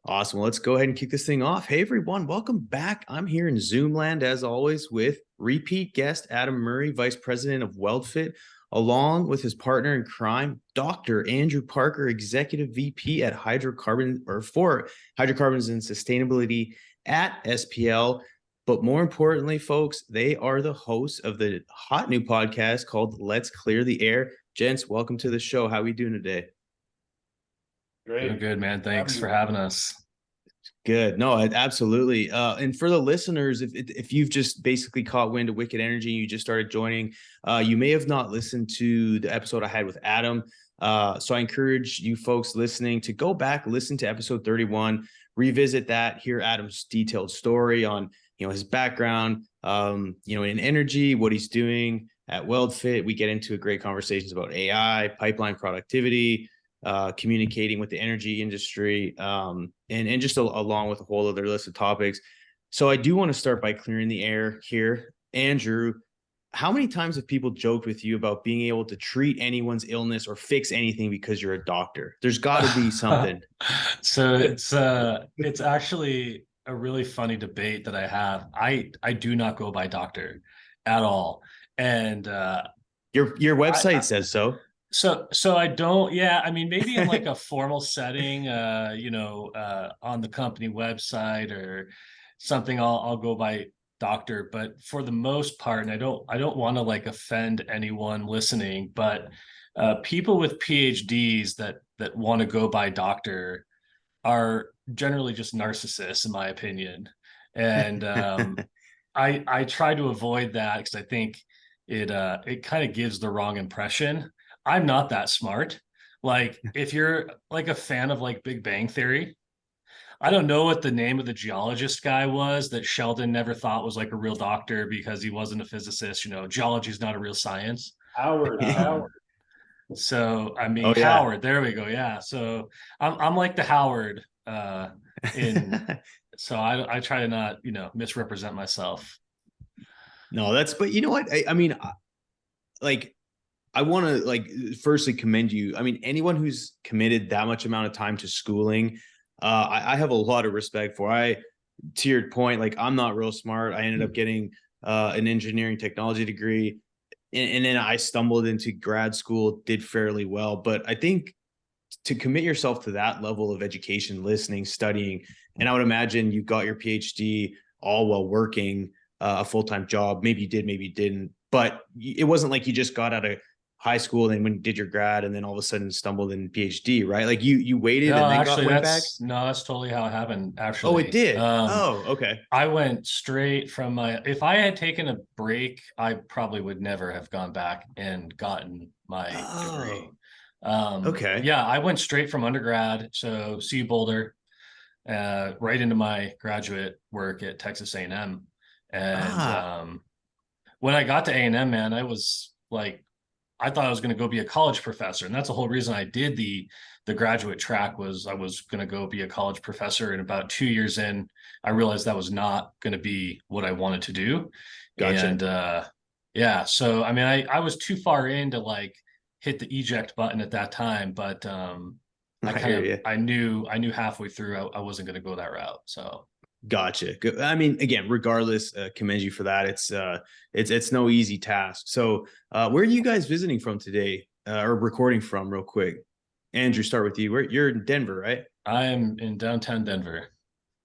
Awesome. Well, let's go ahead and kick this thing off. Hey, everyone. Welcome back. I'm here in Zoom land, as always, with repeat guest Adam Murray, Vice President of WeldFit, along with his partner in crime, Dr. Andrew Parker, Executive VP at Hydrocarbon or for Hydrocarbons and Sustainability at SPL. But more importantly, folks, they are the hosts of the hot new podcast called Let's Clear the Air. Gents, welcome to the show. How are we doing today? Great. Doing good, man. Thanks for having us. Good. No, absolutely. And for the listeners, if you've just basically caught wind of Wicked Energy and you just started joining, you may have not listened to the episode I had with Adam. So I encourage you folks listening to go back, listen to episode 31, revisit that, hear Adam's detailed story on, his background, in energy, what he's doing at WeldFit. We get into great conversations about AI, pipeline productivity, communicating with the energy industry, and just along with a whole other list of topics. So I do want to start by clearing the air here. Andrew, how many times have people joked with you about being able to treat anyone's illness or fix anything because you're a doctor? There's got to be something. So it's actually a really funny debate that I have. I do not go by doctor at all. And your website says so. So I don't, yeah, I mean, maybe in like a formal setting, on the company website or something, I'll go by doctor, but for the most part, and I don't want to like offend anyone listening, but people with PhDs that want to go by doctor are generally just narcissists, in my opinion. And I try to avoid that because I think it kind of gives the wrong impression. I'm not that smart. Like, if you're like a fan of like Big Bang Theory, I don't know what the name of the geologist guy was that Sheldon never thought was like a real doctor because he wasn't a physicist. Geology is not a real science. Howard. So I mean, Oh, yeah. Howard, there we go. Yeah. So I'm like the Howard so I try to not, misrepresent myself. No, but you know what? I mean, like, I want to firstly commend you. I mean, anyone who's committed that much amount of time to schooling, I have a lot of respect for. To your point, like, I'm not real smart. I ended up getting an engineering technology degree, and then I stumbled into grad school, did fairly well. But I think to commit yourself to that level of education, listening, studying, and I would imagine you got your PhD all while working a full-time job. Maybe you did, maybe you didn't. But it wasn't like you just got out of high school and then when you did your grad and then all of a sudden stumbled in PhD, right? Like you waited and then went back? No, that's totally how it happened, actually. Oh, it did? Okay. I went straight from if I had taken a break, I probably would never have gone back and gotten my degree. Okay. Yeah, I went straight from undergrad, so CU Boulder, right into my graduate work at Texas A&M. And when I got to A&M, man, I was like, I thought I was going to go be a college professor. And that's the whole reason I did the graduate track was I was going to go be a college professor. And about 2 years in, I realized that was not going to be what I wanted to do. Gotcha. And yeah, so I mean, I was too far in to like hit the eject button at that time, but I knew halfway through I wasn't going to go that route. So gotcha. I mean, again, regardless, commend you for that. It's no easy task. So where are you guys visiting from today or recording from real quick? Andrew, start with you. You're in Denver, right? I am in downtown Denver.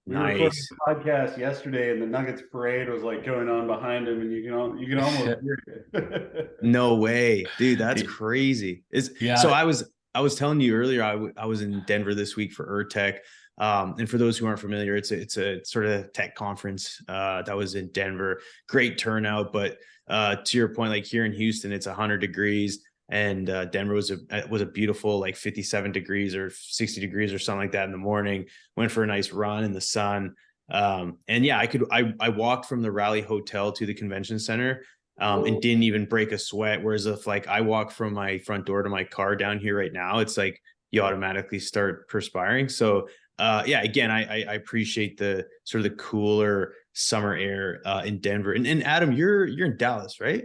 We recorded a podcast yesterday, and the Nuggets parade was like going on behind him, and you can almost hear it. No way, dude. That's crazy. So I was telling you earlier, I was in Denver this week for ERTech. And for those who aren't familiar, it's a sort of tech conference that was in Denver. Great turnout, but to your point, like here in Houston, it's 100 degrees, and Denver was a beautiful like 57 degrees or 60 degrees or something like that in the morning. Went for a nice run in the sun, and yeah, I walked from the Raleigh Hotel to the convention center. And didn't even break a sweat. Whereas if like I walk from my front door to my car down here right now, it's like you automatically start perspiring. So yeah, again, I appreciate the sort of the cooler summer air in Denver. And Adam, you're in Dallas, right?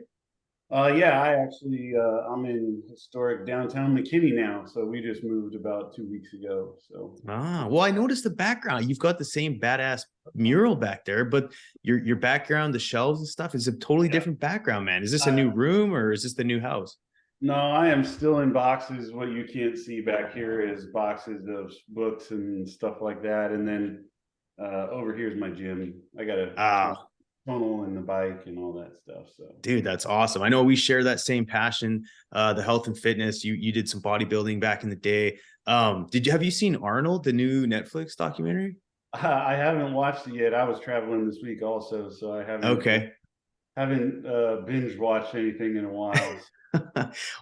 Yeah, I actually I'm in historic downtown McKinney now, so we just moved about 2 weeks ago. So Well, I noticed the background. You've got the same badass mural back there, but your background, the shelves and stuff, is a totally yeah. different background, man. Is this a Uh, new room or is this the new house? no, I am still in boxes. What you can't see back here is boxes of books and stuff like that. And then over here is my gym. I got a Ah, tunnel and the bike and all that stuff. So dude, that's awesome. I know we share that same passion, the health and fitness. You did some bodybuilding back in the day. Have you seen Arnold, the new Netflix documentary? I haven't watched it yet. I was traveling this week also, so I Okay. haven't binge watched anything in a while.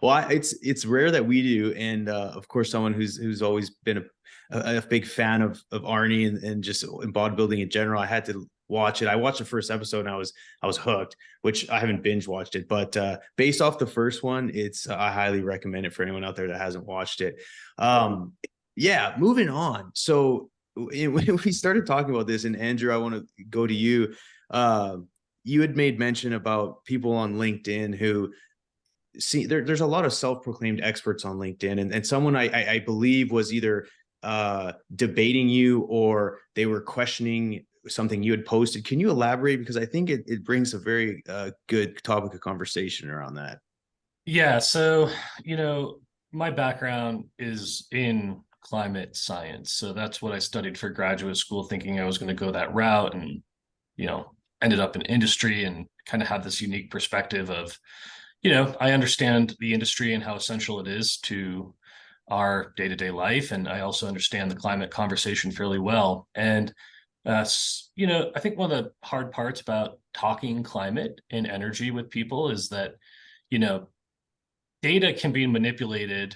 Well, it's rare that we do, and of course, someone who's always been a big fan of Arnie and just in bodybuilding in general. I had to watch it. I watched the first episode and I was hooked, which I haven't binge watched it, but based off the first one, it's I highly recommend it for anyone out there that hasn't watched it. Um, yeah, moving on. So when we started talking about this, and Andrew, I want to go to you. You had made mention about people on LinkedIn who see there's a lot of self-proclaimed experts on LinkedIn, and someone I believe was either debating you or they were questioning something you had posted. Can you elaborate? Because I think it brings a very good topic of conversation around that. Yeah, so my background is in climate science. So that's what I studied for graduate school, thinking I was going to go that route, and you know, ended up in industry and kind of have this unique perspective of, I understand the industry and how essential it is to our day-to-day life. And I also understand the climate conversation fairly well. And I think one of the hard parts about talking climate and energy with people is that, you know, data can be manipulated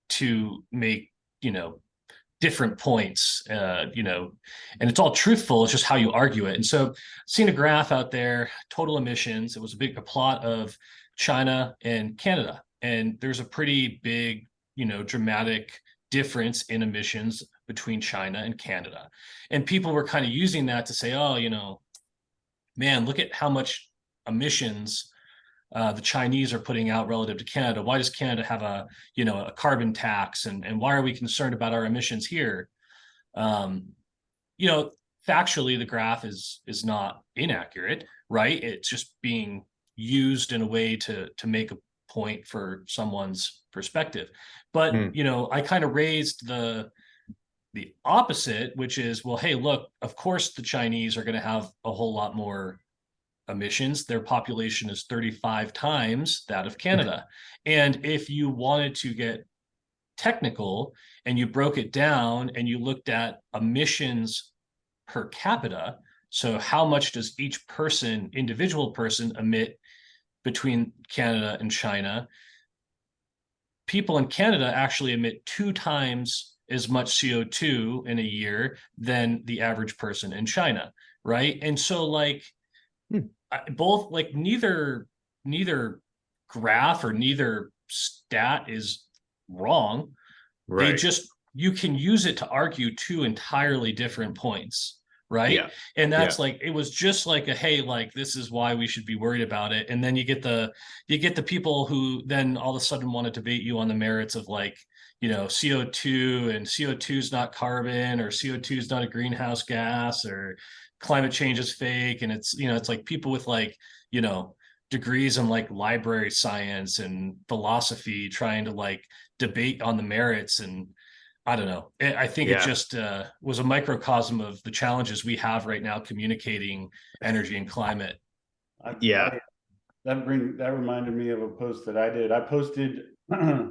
to make, different points, and it's all truthful. It's just how you argue it. And so, seen a graph out there, total emissions. It was a plot of China and Canada, and there's a pretty big, dramatic difference in emissions between China and Canada. And people were kind of using that to say, oh, man, look at how much emissions the Chinese are putting out relative to Canada. Why does Canada have a carbon tax, and why are we concerned about our emissions here? Um, you know, Factually, the graph is not inaccurate, right? It's just being used in a way to make a point for someone's perspective. But Hmm. I kind of raised the opposite, which is, well, hey, look, of course the Chinese are going to have a whole lot more emissions. Their population is 35 times that of Canada. And if you wanted to get technical and you broke it down and you looked at emissions per capita, so how much does each individual person emit between Canada and China? People in Canada actually emit 2 times as much CO2 in a year than the average person in China, right? And so, like, Hmm. both, like, neither graph or neither stat is wrong. They Right. just, you can use it to argue two entirely different points, right? Yeah. And Yeah. that's like, it was just like a, hey, like, this is why we should be worried about it. And then you get the people who then all of a sudden want to debate you on the merits of, like, CO2, and CO2 is not carbon, or CO2 is not a greenhouse gas, or climate change is fake. And it's like people with, like, you know degrees in, like, library science and philosophy trying to, like, debate on the merits. And I don't know, I think it Yeah. just was a microcosm of the challenges we have right now communicating energy and climate. Yeah. That reminded me of a post that I did. I posted a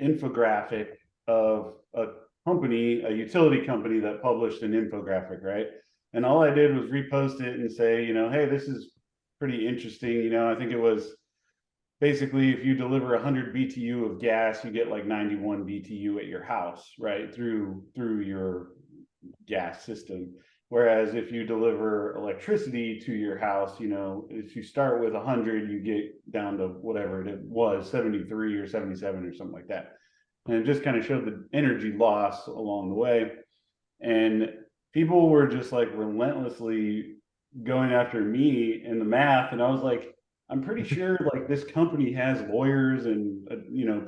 infographic of a utility company that published an infographic, right? And all I did was repost it and say, hey, this is pretty interesting. I think it was basically, if you deliver 100 BTU of gas, you get like 91 BTU at your house, right? Through your gas system. Whereas if you deliver electricity to your house, if you start with 100, you get down to whatever it was, 73 or 77 or something like that. And it just kind of showed the energy loss along the way. And people were just like relentlessly going after me in the math, and I was like, I'm pretty sure like this company has lawyers and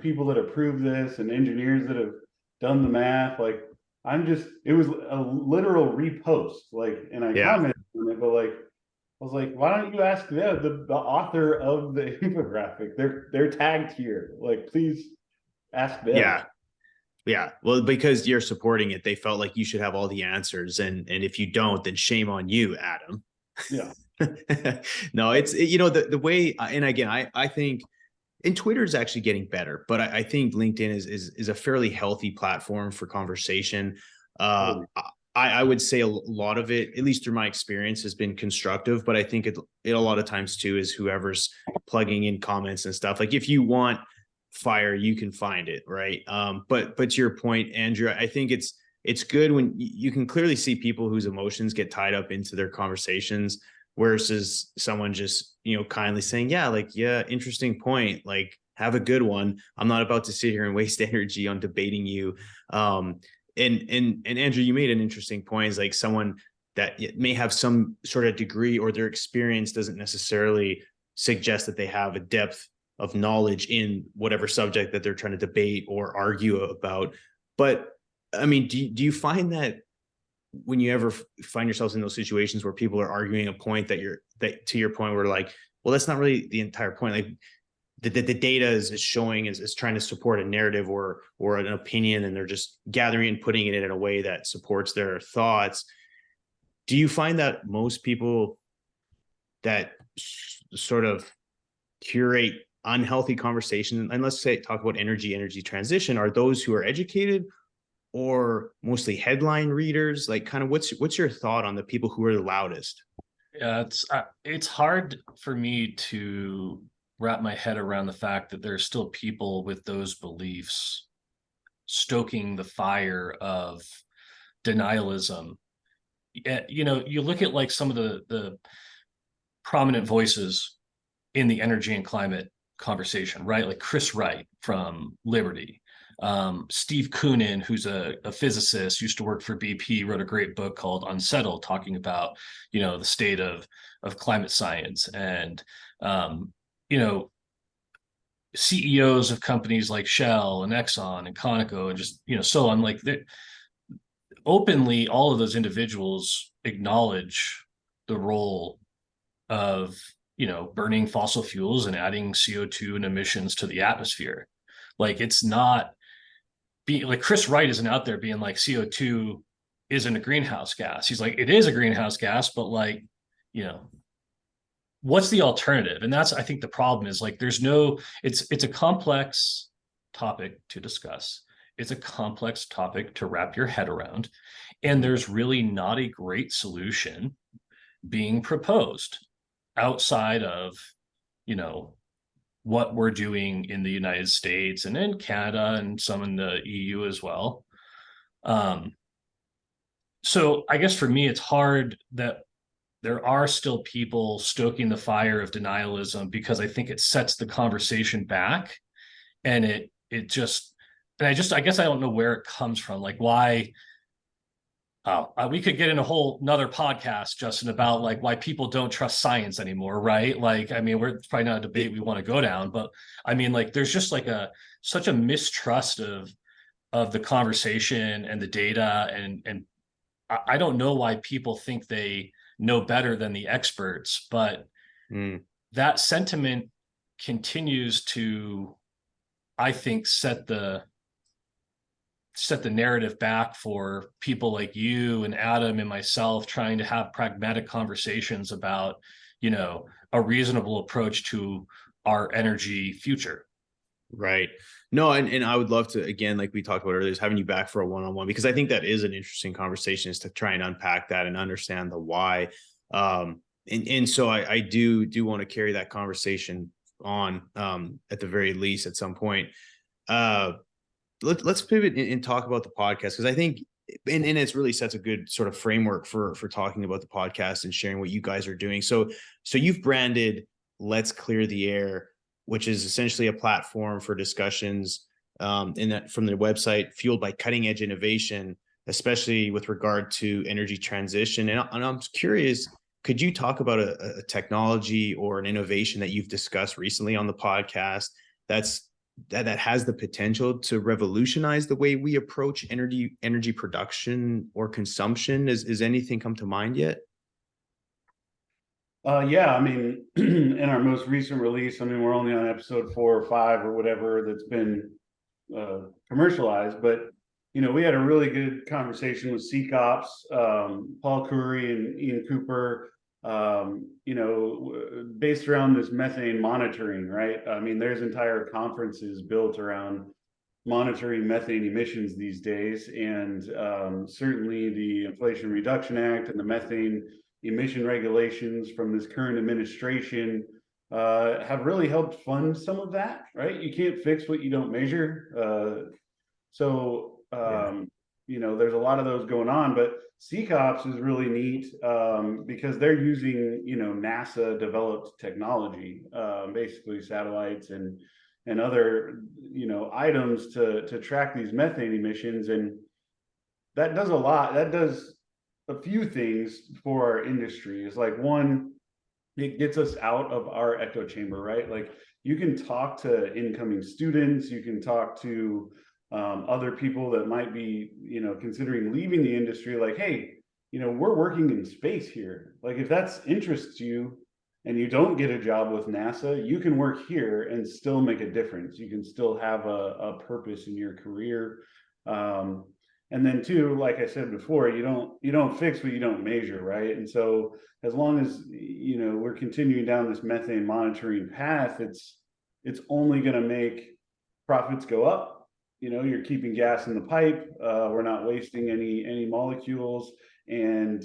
people that approve this and engineers that have done the math. Like it was a literal repost, like, and I Yeah. commented on it, but like I was like, why don't you ask them, the author of the infographic? They're tagged here. Like, please ask them. Yeah. Yeah. Well, because you're supporting it, they felt like you should have all the answers. And if you don't, then shame on you, Adam. Yeah. No, the way, and again, I think, and Twitter is actually getting better, but I think LinkedIn is a fairly healthy platform for conversation. Totally. I would say a lot of it, at least through my experience, has been constructive, but I think it a lot of times too is whoever's plugging in comments and stuff. Like if you want fire, you can find it, right? But to your point, Andrew, I think it's good when you can clearly see people whose emotions get tied up into their conversations versus someone just, kindly saying, yeah, like, yeah, interesting point. Like, have a good one. I'm not about to sit here and waste energy on debating you. And Andrew, you made an interesting point. Is like someone that may have some sort of degree or their experience doesn't necessarily suggest that they have a depth of knowledge in whatever subject that they're trying to debate or argue about. But I mean, do you find that when you ever find yourselves in those situations where people are arguing a point that to your point where like, well, that's not really the entire point. Like the data is showing is trying to support a narrative or an opinion, and they're just gathering and putting it in a way that supports their thoughts. Do you find that most people that sort of curate unhealthy conversation, and let's say talk about energy transition, are those who are educated or mostly headline readers? Like, kind of what's your thought on the people who are the loudest? Yeah, it's hard for me to wrap my head around the fact that there's still people with those beliefs stoking the fire of denialism. You look at like some of the prominent voices in the energy and climate conversation, right? Like Chris Wright from Liberty, Steve Koonin, who's a physicist, used to work for BP, wrote a great book called Unsettled, talking about the state of climate science, and you know CEOs of companies like Shell and Exxon and Conoco and just so on. Like openly, all of those individuals acknowledge the role of burning fossil fuels and adding CO2 and emissions to the atmosphere. Like it's not being like Chris Wright isn't out there being like CO2 isn't a greenhouse gas. He's like, it is a greenhouse gas, but like, what's the alternative? And that's, I think the problem is like, it's a complex topic to discuss. It's a complex topic to wrap your head around. And there's really not a great solution being proposed outside of, what we're doing in the United States and in Canada and some in the EU as well. So I guess for me, it's hard that there are still people stoking the fire of denialism, because I think it sets the conversation back, and it just, and I guess I don't know where it comes from. Like why, we could get in a whole another podcast, Justin, about like why people don't trust science anymore, right? Like, I mean, we're probably not a debate we want to go down, but I mean, like, there's just like such a mistrust of the conversation and the data, and I don't know why people think they know better than the experts, but that sentiment continues to, I think, set the narrative back for people like you and Adam and myself trying to have pragmatic conversations about, a reasonable approach to our energy future. Right. No, and I would love to, again, like we talked about earlier, is having you back for a one-on-one, because I think that is an interesting conversation, is to try and unpack that and understand the why. And so I do want to carry that conversation on, at the very least at some point. Let's pivot and talk about the podcast, because I think, and it's really sets a good sort of framework for talking about the podcast and sharing what you guys are doing. So you've branded Let's Clear the Air, which is essentially a platform for discussions, in that from their website, fueled by cutting edge innovation, especially with regard to energy transition. And I'm curious, could you talk about a technology or an innovation that you've discussed recently on the podcast that has the potential to revolutionize the way we approach energy production or consumption? Is anything come to mind yet? Yeah, I mean, in our most recent release, I mean, we're only on episode 4 or 5 or whatever that's been commercialized, but we had a really good conversation with CCOPS, Paul Curry and Ian Cooper, based around this methane monitoring, right? I mean, there's entire conferences built around monitoring methane emissions these days, and certainly the Inflation Reduction Act and the methane emission regulations from this current administration have really helped fund some of that, right? You can't fix what you don't measure. There's a lot of those going on, but CCOPS is really neat because they're using, NASA developed technology, basically satellites and other, items to track these methane emissions. And that does a lot. That does a few things for our industry. Is like, one, it gets us out of our echo chamber, right? Like, you can talk to incoming students, you can talk to other people that might be, considering leaving the industry, like, hey, we're working in space here. Like, if that's interests you and you don't get a job with NASA, you can work here and still make a difference. You can still have a purpose in your career. And then two, like I said before, you don't fix what you don't measure, right? And so as long as we're continuing down this methane monitoring path, it's only going to make profits go up. You're keeping gas in the pipe. We're not wasting any molecules, and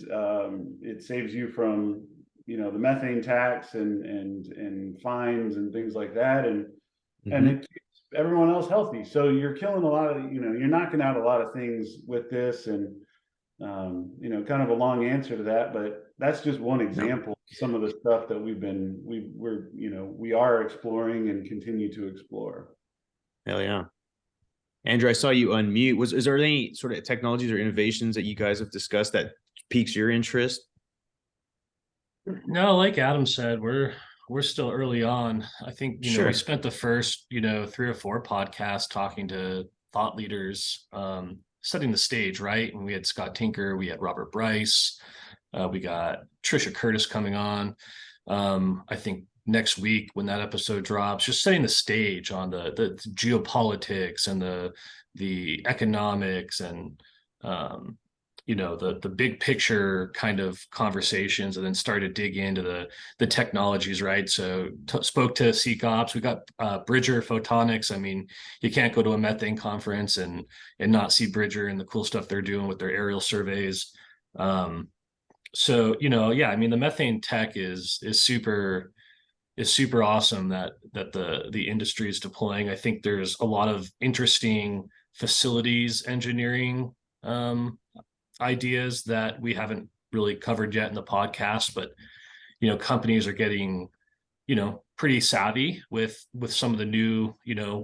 it saves you from the methane tax and fines and things like that, and it keeps everyone else healthy. So you're killing a lot of you're knocking out a lot of things with this, and kind of a long answer to that, but that's just one example. Some of the stuff that we are exploring and continue to explore. Hell yeah. Andrew, I saw you unmute. Is there any sort of technologies or innovations that you guys have discussed that piques your interest? No, like Adam said, we're still early on. I think we spent the first 3 or 4 podcasts talking to thought leaders, setting the stage, right? And we had Scott Tinker, we had Robert Bryce, we got Trisha Curtis coming on. I think next week when that episode drops, just setting the stage on the geopolitics and the economics and the big picture kind of conversations, and then started to dig into the technologies, right? So spoke to CCOPS. We got Bridger Photonics. I mean, you can't go to a methane conference and not see Bridger and the cool stuff they're doing with their aerial surveys. So I mean, the methane tech is super awesome that the industry is deploying. I think there's a lot of interesting facilities engineering ideas that we haven't really covered yet in the podcast, but companies are getting pretty savvy with some of the new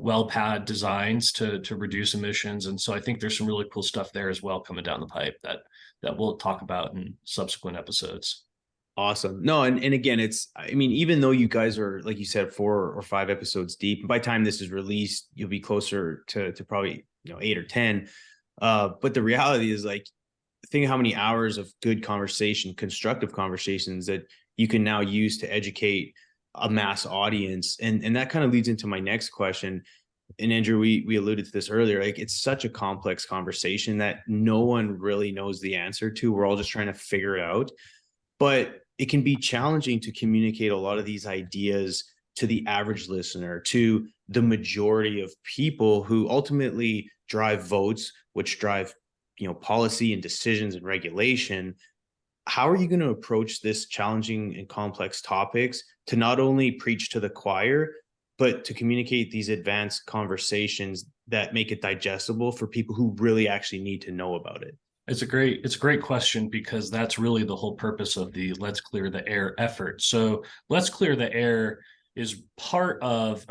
well pad designs to reduce emissions. And so I think there's some really cool stuff there as well coming down the pipe that we'll talk about in subsequent episodes. Awesome. No, and again, even though you guys are, like you said, 4 or 5 episodes deep, by the time this is released, you'll be closer to probably 8 or 10. But the reality is, like, think of how many hours of good conversation, constructive conversations that you can now use to educate a mass audience. And that kind of leads into my next question. And Andrew, we alluded to this earlier. Like, it's such a complex conversation that no one really knows the answer to. We're all just trying to figure it out. But it can be challenging to communicate a lot of these ideas to the average listener, to the majority of people who ultimately drive votes, which drive policy and decisions and regulation. How are you going to approach this challenging and complex topics to not only preach to the choir, but to communicate these advanced conversations that make it digestible for people who really actually need to know about it? It's a great question, because that's really the whole purpose of the Let's Clear the Air effort. So Let's Clear the Air is part of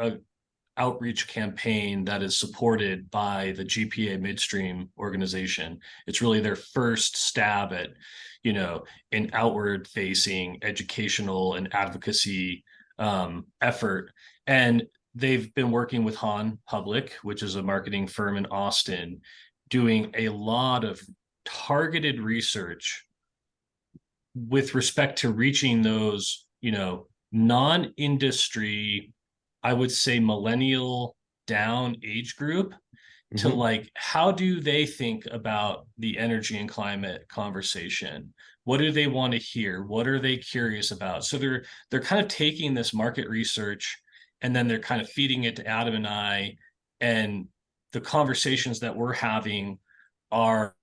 outreach campaign that is supported by the GPA Midstream organization. It's really their first stab at, an outward facing educational and advocacy effort. And they've been working with Han Public, which is a marketing firm in Austin, doing a lot of targeted research with respect to reaching those, non-industry, I would say millennial down age group, to like, how do they think about the energy and climate conversation? What do they want to hear? What are they curious about? So they're kind of taking this market research and then they're kind of feeding it to Adam and I, and the conversations that we're having are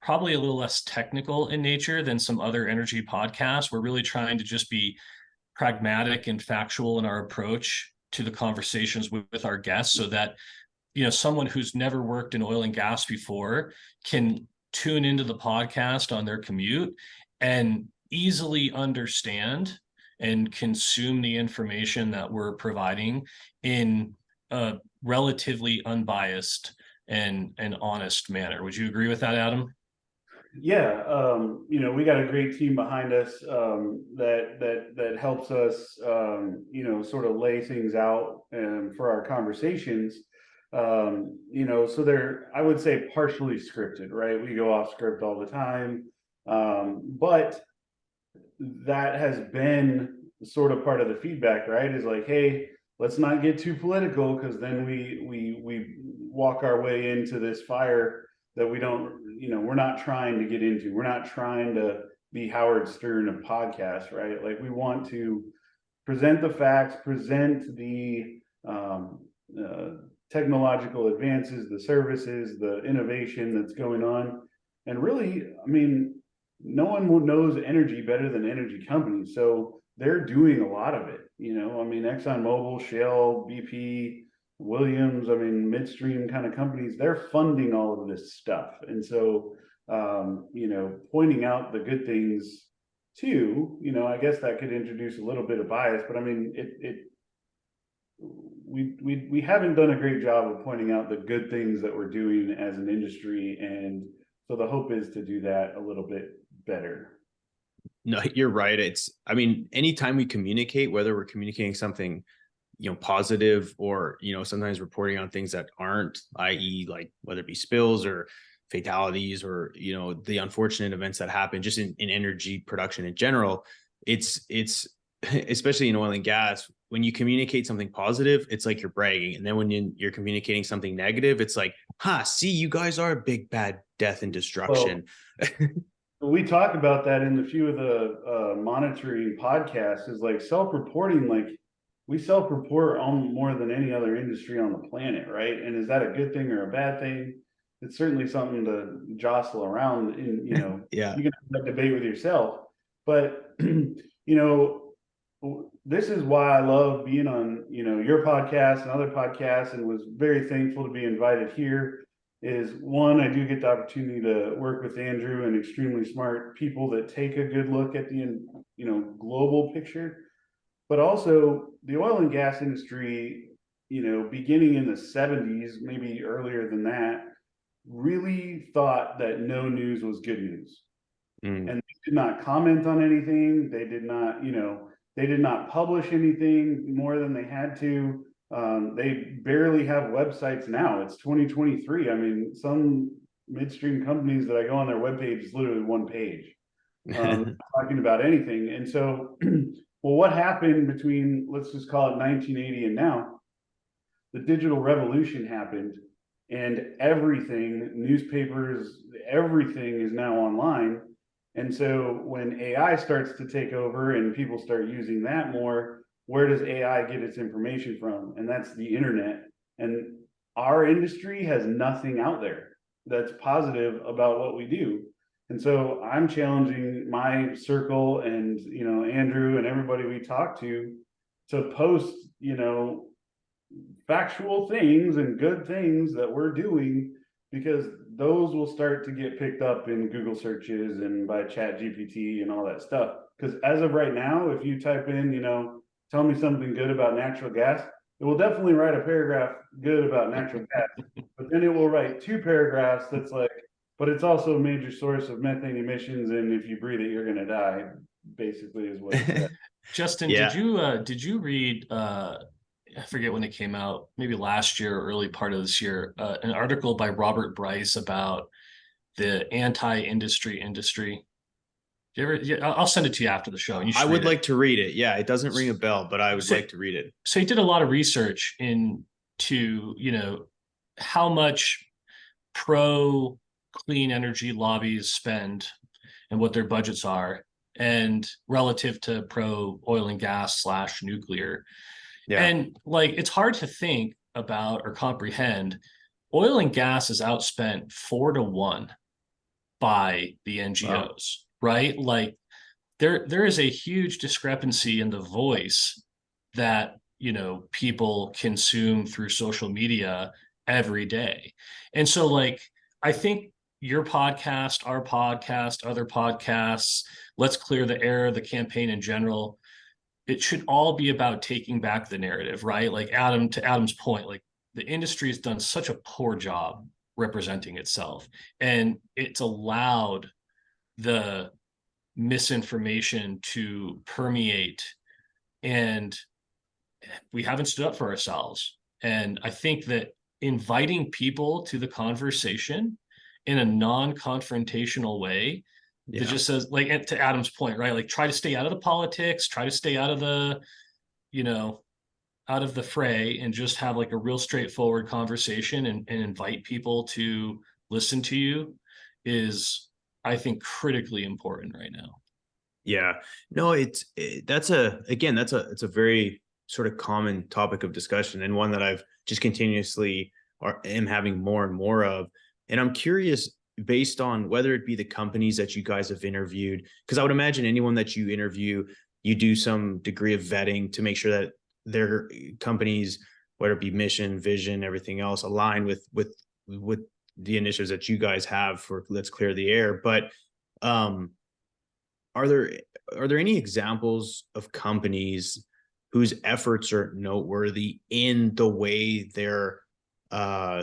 probably a little less technical in nature than some other energy podcasts. We're really trying to just be pragmatic and factual in our approach to the conversations with our guests, so that someone who's never worked in oil and gas before can tune into the podcast on their commute and easily understand and consume the information that we're providing in a relatively unbiased and honest manner. Would you agree with that, Adam? Yeah, we got a great team behind us that helps us, sort of lay things out for our conversations. So they're, I would say, partially scripted, right? We go off script all the time, but that has been sort of part of the feedback, right? Is like, hey, let's not get too political, because then we walk our way into this fire that we don't, we're not trying to get into. We're not trying to be Howard Stern of podcasts, right? Like, we want to present the facts, present the technological advances, the services, the innovation that's going on. And really, I mean, no one knows energy better than energy companies. So they're doing a lot of it. I mean, ExxonMobil, Shell, BP, Williams, I mean, midstream kind of companies, they're funding all of this stuff. And so, pointing out the good things too, I guess that could introduce a little bit of bias, but I mean, we haven't done a great job of pointing out the good things that we're doing as an industry. And so the hope is to do that a little bit better. No, you're right. I mean, anytime we communicate, whether we're communicating something, positive, or, sometimes reporting on things that aren't, i.e., like whether it be spills or fatalities, or, the unfortunate events that happen just in energy production in general, it's especially in oil and gas, when you communicate something positive, it's like you're bragging. And then when you're communicating something negative, it's like, see, you guys are a big, bad death and destruction. Well, we talk about that in a few of the monitoring podcasts, is like self-reporting. Like, we self-report on more than any other industry on the planet, right? And is that a good thing or a bad thing? It's certainly something to jostle around in, Yeah. you can have that debate with yourself. But, this is why I love being on, your podcast and other podcasts, and was very thankful to be invited here. Is one, I do get the opportunity to work with Andrew and extremely smart people that take a good look at the, global picture. But also the oil and gas industry, beginning in the 70s, maybe earlier than that, really thought that no news was good news. And they did not comment on anything. They did not publish anything more than they had to. They barely have websites now. It's 2023. I mean, some midstream companies that I go on their webpage is literally one page, talking about anything. And so, well, what happened between, let's just call it 1980 and now? The digital revolution happened, and everything, newspapers, everything is now online. And so when AI starts to take over and people start using that more, where does AI get its information from? And that's the internet. And our industry has nothing out there that's positive about what we do. And so I'm challenging my circle and, Andrew and everybody we talk to post, factual things and good things that we're doing, because those will start to get picked up in Google searches and by Chat GPT and all that stuff. Because as of right now, if you type in, tell me something good about natural gas, It will definitely write a paragraph good about natural gas, but then it will write 2 paragraphs that's like, but it's also a major source of methane emissions, and if you breathe it, you're going to die. Basically, is what it says. Justin, Yeah, did you read I forget when it came out, maybe last year or early part of this year, an article by Robert Bryce about the anti-industry. Do you ever, yeah, I'll send it to you after the show and you I should would read it. like to read it. Yeah, it doesn't ring a bell, but I would So, like to read it. so he did a lot of research into, how much pro clean energy lobbies spend and what their budgets are, and relative to pro oil and gas slash nuclear. Yeah. And like, it's hard to think about or comprehend. Oil and gas is outspent 4-1 by the Wow. NGOs, right? Like there is a huge discrepancy in the voice that people consume through social media every day. And so like I think your podcast, our podcast, other podcasts, Let's Clear the Air, the campaign in general, it should all be about taking back the narrative, right? Like to Adam's point, like the industry has done such a poor job representing itself, and it's allowed the misinformation to permeate, and we haven't stood up for ourselves. And I think that inviting people to the conversation in a non-confrontational way that Yeah. just says, like, to Adam's point, right? Like, try to stay out of the politics, try to stay out of the, you know, out of the fray, and just have like a real straightforward conversation, and invite people to listen to you is, I think, critically important right now. Yeah. No, that's it's a very sort of common topic of discussion, and one that I've just continuously am having more and more of. And I'm curious, based on whether it be the companies that you guys have interviewed, because I would imagine anyone that you interview, you do some degree of vetting to make sure that their companies, whether it be mission, vision, everything else, align with the initiatives that you guys have for Let's Clear the Air. But um are there any examples of companies whose efforts are noteworthy in the way they're uh,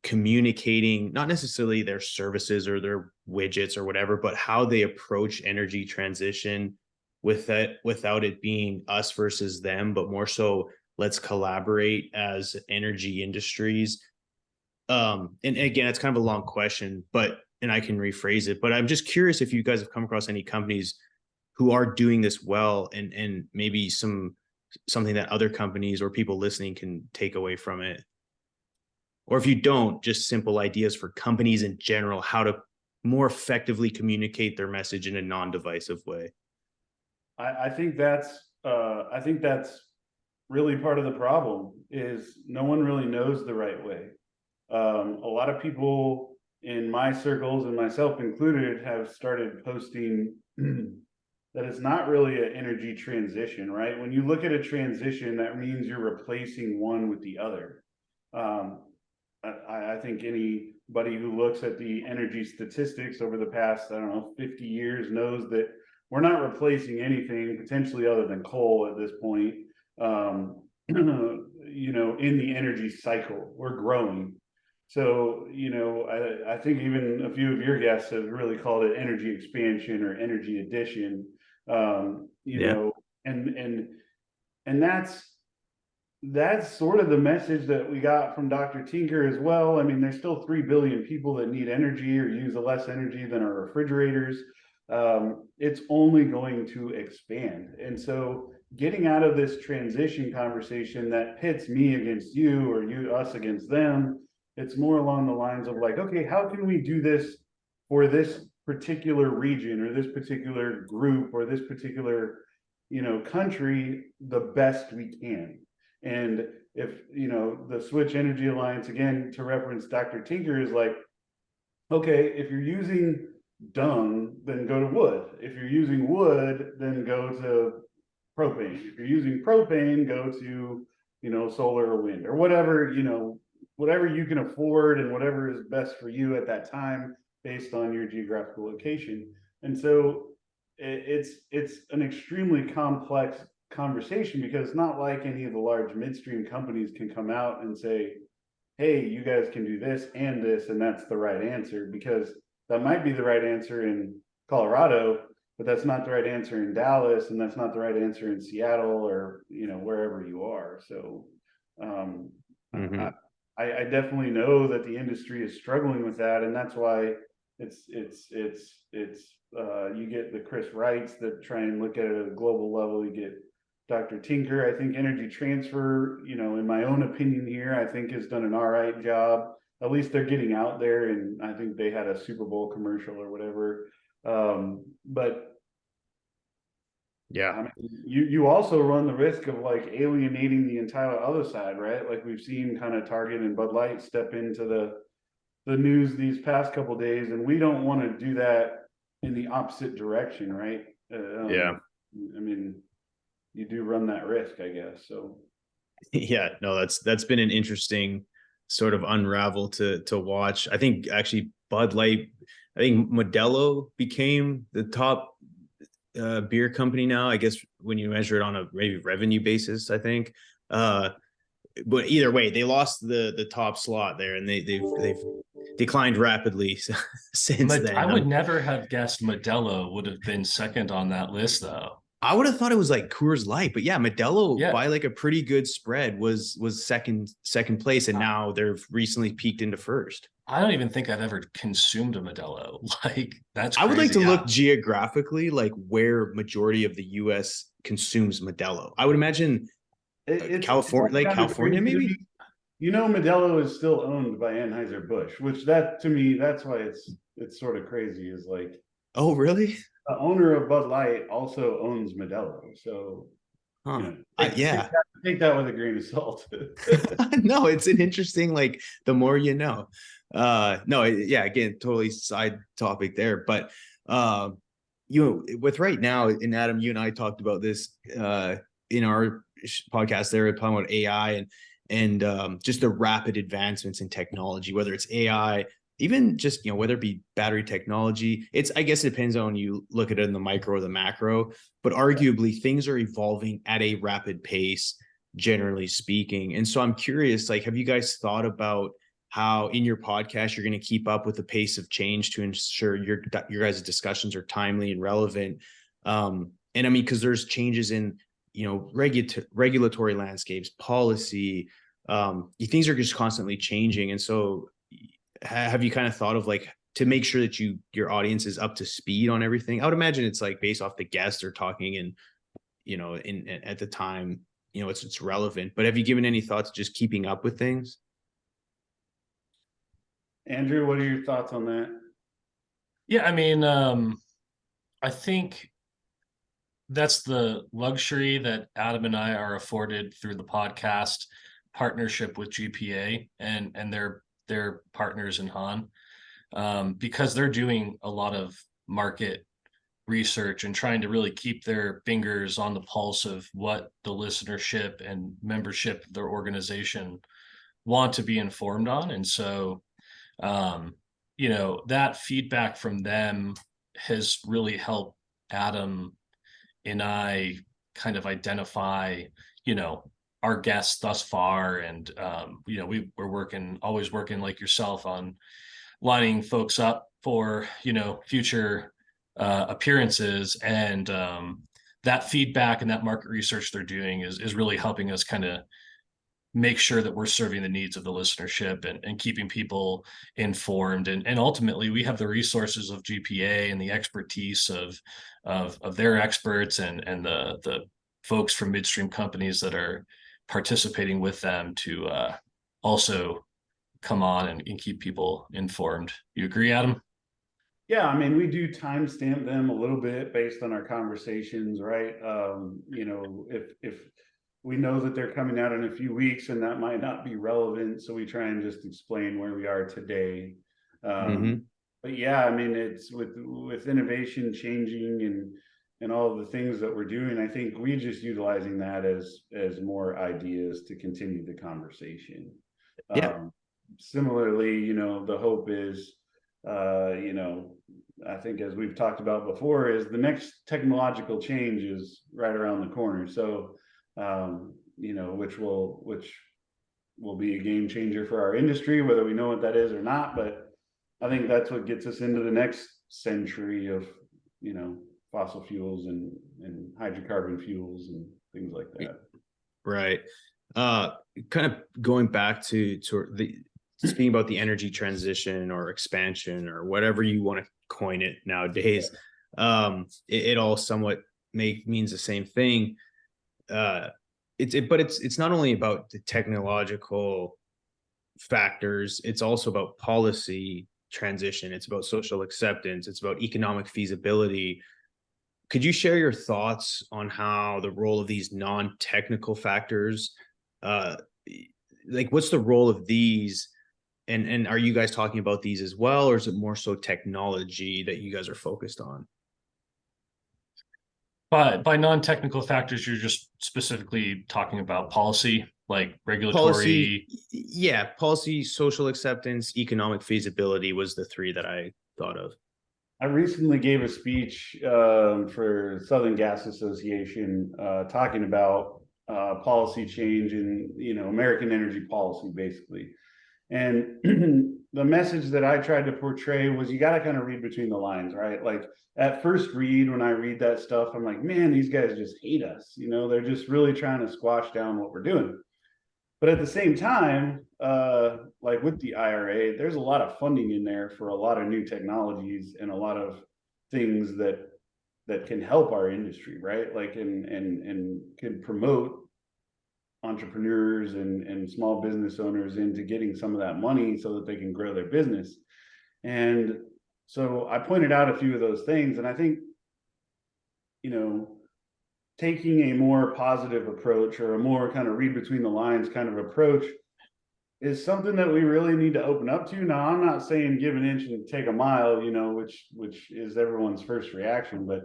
communicating, not necessarily their services or their widgets or whatever, but how they approach energy transition without it being us versus them, but more so let's collaborate as energy industries. And again, it's kind of a long question, but and I can rephrase it, but I'm just curious if you guys have come across any companies who are doing this well, and maybe something that other companies or people listening can take away from it. Or if you don't, just simple ideas for companies in general, how to more effectively communicate their message in a non-divisive way. I think that's really part of the problem is no one really knows the right way. A lot of people in my circles, and myself included, have started posting that it's not really an energy transition, right? When you look at a transition, that means you're replacing one with the other. I think anybody who looks at the energy statistics over the past, I don't know, 50 years knows that we're not replacing anything potentially other than coal at this point. In the energy cycle, we're growing. So, I think even a few of your guests have really called it energy expansion or energy addition. Yeah. And that's sort of the message that we got from Dr. Tinker as well. I mean, there's still 3 billion people that need energy or use less energy than our refrigerators. It's only going to expand. And so getting out of this transition conversation that pits me against you or us against them, it's more along the lines of like, okay, how can we do this for this particular region or this particular group or this particular, country the best we can? And if, the Switch Energy Alliance, again, to reference Dr. Tinker, is like, okay, if you're using dung, then go to wood. If you're using wood, then go to propane. If you're using propane, go to, solar or wind or whatever, whatever you can afford and whatever is best for you at that time based on your geographical location. And so it's an extremely complex conversation, because it's not like any of the large midstream companies can come out and say, hey, you guys can do this and this, and that's the right answer, because that might be the right answer in Colorado, but that's not the right answer in Dallas, and that's not the right answer in Seattle, or wherever you are. So Mm-hmm. I definitely know that the industry is struggling with that, and that's why it's you get the Chris Wrights that try and look at it at a global level. You get Dr. Tinker. I think Energy Transfer, in my own opinion here, I think has done an all right job. At least they're getting out there, and I think they had a Super Bowl commercial or whatever. But Yeah. I mean, you also run the risk of like alienating the entire other side, right? Like we've seen kind of Target and Bud Light step into the news these past couple of days, and we don't want to do that in the opposite direction, right? Yeah. I mean, you do run that risk, I guess. So Yeah, no, that's been an interesting sort of unravel to watch. I think actually Bud Light, I think Modelo became the top beer company now, I guess, when you measure it on a maybe revenue basis, I think. But either way, they lost the top slot there, and they've declined rapidly since then. I would never have guessed Modelo would have been second on that list, though. I would have thought it was like Coors Light, but yeah, Modelo Yeah. by like a pretty good spread was second place, and now they've recently peaked into first. I don't even think I've ever consumed a Modelo. Like that's I would like crazy. to Yeah. look geographically like where majority of the US consumes Modelo. I would imagine California, like California, maybe. Modelo is still owned by Anheuser-Busch, which that to me, that's why it's sort of crazy. Is like Oh, really? the owner of Bud Light also owns Modelo, so Huh. take that with a grain of salt. No, it's an interesting, like, the more you know. No, yeah, again, totally side topic there, but with right now, and Adam, you and I talked about this in our podcast there, talking about AI and just the rapid advancements in technology, whether it's AI, even just whether it be battery technology. I guess it depends on you look at it in the micro or the macro, but arguably things are evolving at a rapid pace, generally speaking. And so I'm curious, like, have you guys thought about how in your podcast you're going to keep up with the pace of change to ensure your guys' discussions are timely and relevant? And I mean, because there's changes in regulatory landscapes, policy, things are just constantly changing. And so have you kind of thought of like, to make sure that your audience is up to speed on everything? I would imagine it's like based off the guests are talking and at the time it's relevant, but have you given any thought to just keeping up with things? Andrew, what are your thoughts on that? Yeah, I mean, I think that's the luxury that Adam and I are afforded through the podcast partnership with GPA and their partners in Han, because they're doing a lot of market research and trying to really keep their fingers on the pulse of what the listenership and membership of their organization want to be informed on. And so that feedback from them has really helped Adam and I kind of identify our guests thus far. And we're always working like yourself on lining folks up for future appearances, and that feedback and that market research they're doing is really helping us kind of make sure that we're serving the needs of the listenership and keeping people informed. And ultimately we have the resources of GPA and the expertise of their experts and the folks from midstream companies that are participating with them to also come on and keep people informed. You agree, Adam? Yeah, I mean, we do timestamp them a little bit based on our conversations, right? If we know that they're coming out in a few weeks and that might not be relevant, so we try and just explain where we are today. But yeah, I mean, it's with innovation changing and all of the things that we're doing, I think we just utilizing that as more ideas to continue the conversation. Yeah. Similarly, the hope is you know, I think as we've talked about before, is the next technological change is right around the corner. So, you know, which will be a game changer for our industry, whether we know what that is or not. But I think that's what gets us into the next century of, you know, fossil fuels and hydrocarbon fuels and things like that. Right. Kind of going back to the speaking about the energy transition or expansion or whatever you want to coin it nowadays. It all somewhat means the same thing. But it's not only about the technological factors, it's also about policy transition, it's about social acceptance, it's about economic feasibility. Could you share your thoughts on how the role of these non-technical factors, uh like what's the role of these, and are you guys talking about these as well, or is it more so technology that you guys are focused on? But by non-technical factors, you're just specifically talking about policy, like Policy, regulatory. yeah, policy, social acceptance, economic feasibility was the three that I thought of. I recently gave a speech for Southern Gas Association talking about policy change and, you know, American energy policy, basically. And the message that I tried to portray was you got to kind of read between the lines, right? Like at first read, when I read that stuff, I'm like, man, these guys just hate us. You know, they're just really trying to squash down what we're doing. But at the same time, like with the IRA, there's a lot of funding in there for a lot of new technologies and a lot of things that can help our industry, right? Like and can promote entrepreneurs and small business owners into getting some of that money so that they can grow their business. And so I pointed out a few of those things, and I think, you know, taking a more positive approach or a more kind of read between the lines kind of approach is something that we really need to open up to. Now, I'm not saying give an inch and take a mile, you know, which is everyone's first reaction, but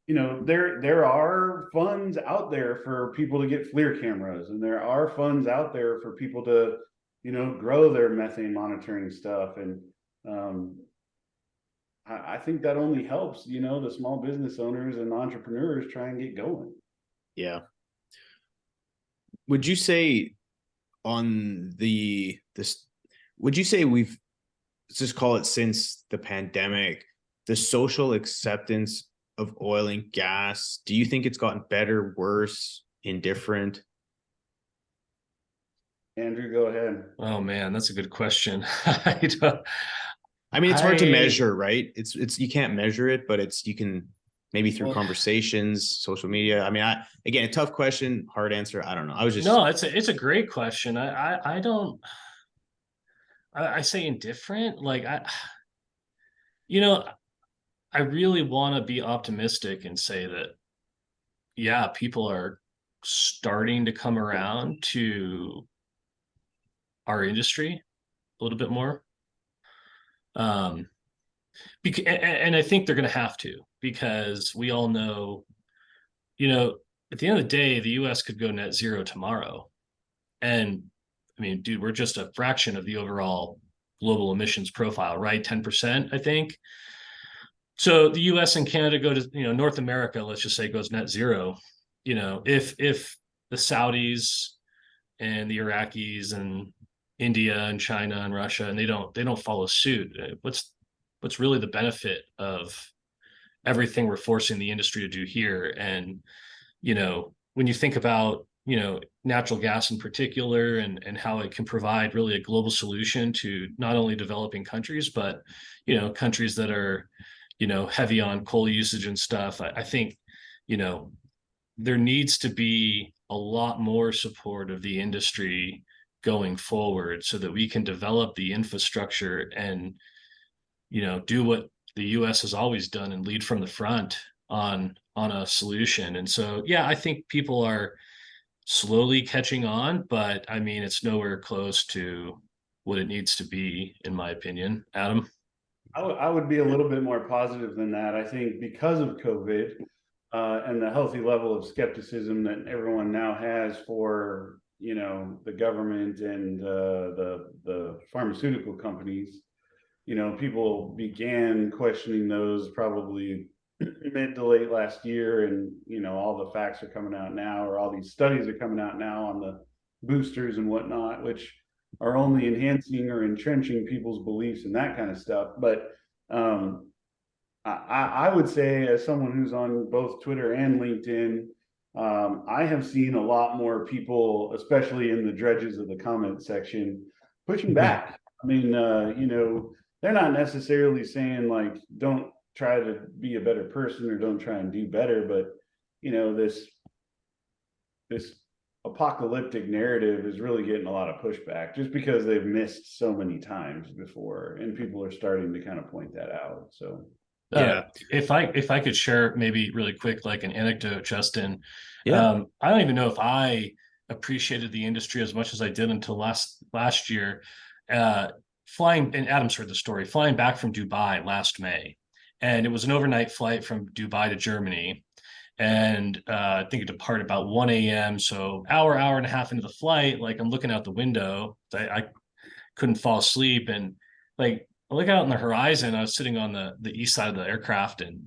you know, there are funds out there for people to get FLIR cameras, and there are funds out there for people to, you know, grow their methane monitoring stuff. And I think that only helps, you know, the small business owners and entrepreneurs try and get going. Yeah. Would you say on this, would you say we've, let's just call it, since the pandemic, the social acceptance of oil and gas, do you think it's gotten better, worse, indifferent? Andrew, go ahead. Oh man, that's a good question. I mean, it's hard to measure, right? It's you can't measure it, but you can maybe through conversations, social media. I mean, again, a tough question, hard answer. I don't know. I was just No, it's a great question. I don't. I say indifferent. Like you know, I really want to be optimistic and say that, yeah, people are starting to come around to our industry a little bit more. And I think they're going to have to, because we all know, you know, at the end of the day, the US could go net zero tomorrow. And I mean, dude, we're just a fraction of the overall global emissions profile, right? 10%, I think. So the US and Canada go to, you know, North America, let's just say, goes net zero. You know, if the Saudis and the Iraqis and India and China and Russia, and they don't follow suit, what's really the benefit of everything we're forcing the industry to do here? And, you know, when you think about, you know, natural gas in particular, and how it can provide really a global solution to not only developing countries, but, you know, countries that are, you know, heavy on coal usage and stuff, I think, you know, there needs to be a lot more support of the industry going forward so that we can develop the infrastructure and, you know, do what the US has always done and lead from the front on a solution. And so, yeah, I think people are slowly catching on, but I mean, it's nowhere close to what it needs to be, in my opinion. Adam? I would be a little bit more positive than that. I think because of COVID and the healthy level of skepticism that everyone now has for, you know, the government and the pharmaceutical companies, people began questioning those probably mid to late last year, and all the facts are coming out now, or all these studies are coming out now on the boosters and whatnot, which are only enhancing or entrenching people's beliefs and that kind of stuff. But I would say, as someone who's on both Twitter and LinkedIn, I have seen a lot more people, especially in the dredges of the comment section, pushing back. I mean, they're not necessarily saying like, don't try to be a better person or don't try and do better, but this apocalyptic narrative is really getting a lot of pushback just because they've missed so many times before, and people are starting to kind of point that out. So Yeah. If I could share maybe really quick, like an anecdote, Justin. Yeah. I don't even know if I appreciated the industry as much as I did until last year. Flying, and Adam's heard the story, flying back from Dubai last May. And it was an overnight flight from Dubai to Germany. And I think it departed about 1 a.m. So hour and a half into the flight, like I'm looking out the window. I couldn't fall asleep. And like I look out on the horizon. I was sitting on the east side of the aircraft, and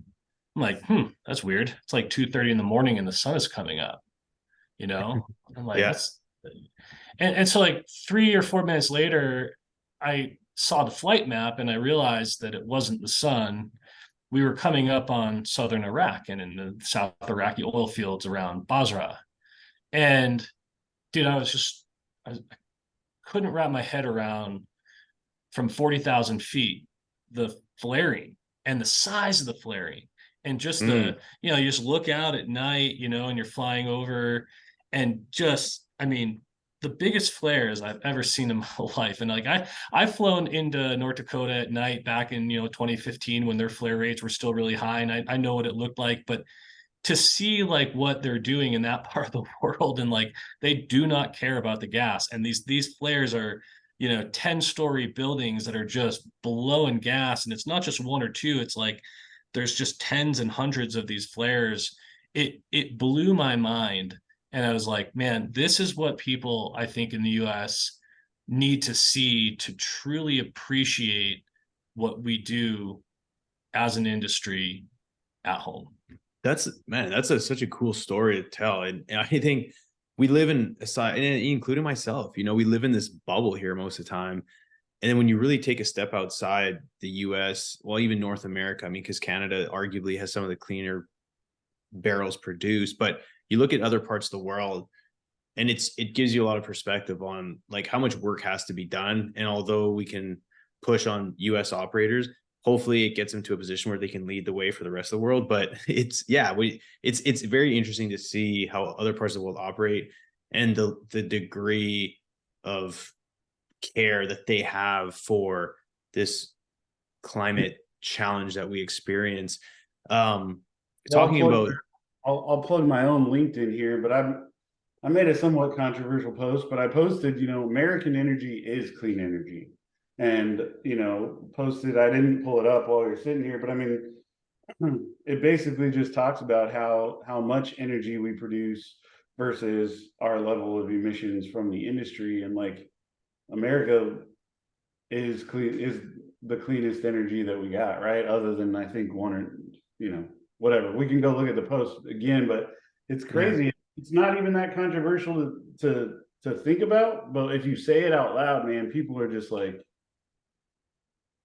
I'm like, that's weird. It's like 2:30 in the morning and the sun is coming up, I'm like, Yeah. that's and so like 3 or 4 minutes later, I saw the flight map and I realized that it wasn't the sun. We were coming up on southern Iraq and in the South Iraqi oil fields around Basra. And dude, I couldn't wrap my head around, from 40,000 feet, the flaring and the size of the flaring, and just Mm. you just look out at night, and you're flying over, and just, I mean, the biggest flares I've ever seen in my life. And like I've flown into North Dakota at night back in 2015 when their flare rates were still really high, and I know what it looked like. But to see like what they're doing in that part of the world, and like they do not care about the gas, and these flares are 10-story buildings that are just blowing gas, and it's not just one or two, it's like there's just tens and hundreds of these flares. It blew my mind. And I was like, man, this is what people, I think, in the US need to see to truly appreciate what we do as an industry at home. That's such a cool story to tell. And I think we live in a side, and including myself, we live in this bubble here most of the time. And then when you really take a step outside the US, well, even North America, I mean, because Canada arguably has some of the cleaner barrels produced, but you look at other parts of the world, and it gives you a lot of perspective on like how much work has to be done. And although we can push on US operators, hopefully it gets them to a position where they can lead the way for the rest of the world. But it's very interesting to see how other parts of the world operate, and the degree of care that they have for this climate challenge that we experience. Talking about I'll plug my own LinkedIn here, but I made a somewhat controversial post, but I posted, American energy is clean energy. And, posted, I didn't pull it up while you're sitting here, but I mean, it basically just talks about how much energy we produce versus our level of emissions from the industry. And like, America is the cleanest energy that we got, right? Other than, I think, one or, whatever. We can go look at the post again, but it's crazy. Yeah. It's not even that controversial to think about, but if you say it out loud, man, people are just like,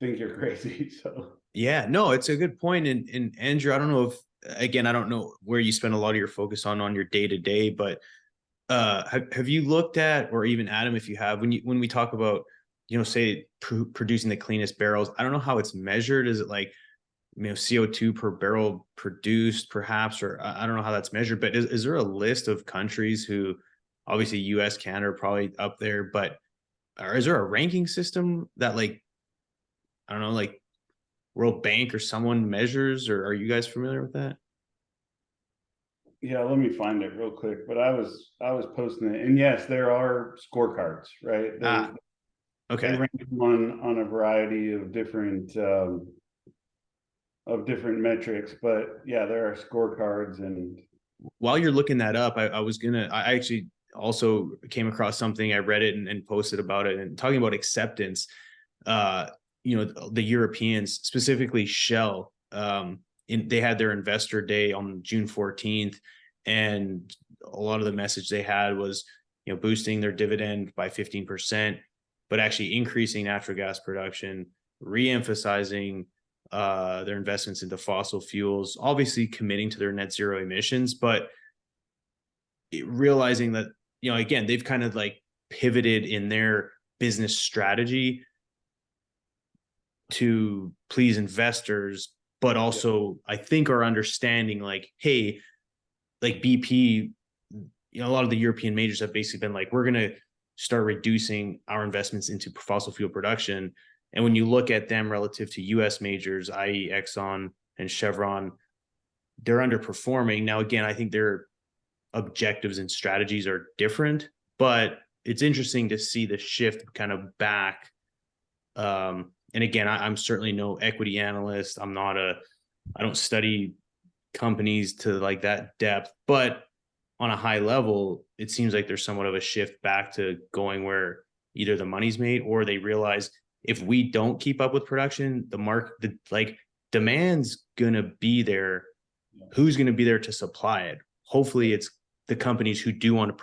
think you're crazy. So yeah, no, it's a good point. And Andrew, I don't know if, again, I don't know where you spend a lot of your focus on your day-to-day, but have you looked at, or even Adam, if you have, when we talk about, say producing the cleanest barrels, I don't know how it's measured. Is it like, CO2 per barrel produced perhaps, or I don't know how that's measured, but is there a list of countries who, obviously US, Canada are probably up there, but or is there a ranking system that, like, I don't know, like World Bank or someone measures, or are you guys familiar with that? Yeah, let me find it real quick. But I was posting it, and yes, there are scorecards, right? Okay. They rank on a variety of different metrics, but yeah, there are scorecards. And while you're looking that up, I actually also came across something. I read it and posted about it, and talking about acceptance. the Europeans, specifically Shell, they had their investor day on June 14th, and a lot of the message they had was, boosting their dividend by 15%, but actually increasing natural gas production, re-emphasizing their investments into fossil fuels, obviously committing to their net zero emissions, but realizing that, again, they've kind of like pivoted in their business strategy to please investors, but also I think are understanding like, hey, like BP, a lot of the European majors have basically been like, we're going to start reducing our investments into fossil fuel production. And when you look at them relative to US majors, i.e. Exxon and Chevron, they're underperforming. Now, again, I think their objectives and strategies are different, but it's interesting to see the shift kind of back. And again, I'm certainly no equity analyst. I don't study companies to like that depth, but on a high level, it seems like there's somewhat of a shift back to going where either the money's made or they realize if we don't keep up with production, demand's gonna be there. Who's gonna be there to supply it? Hopefully it's the companies who do want to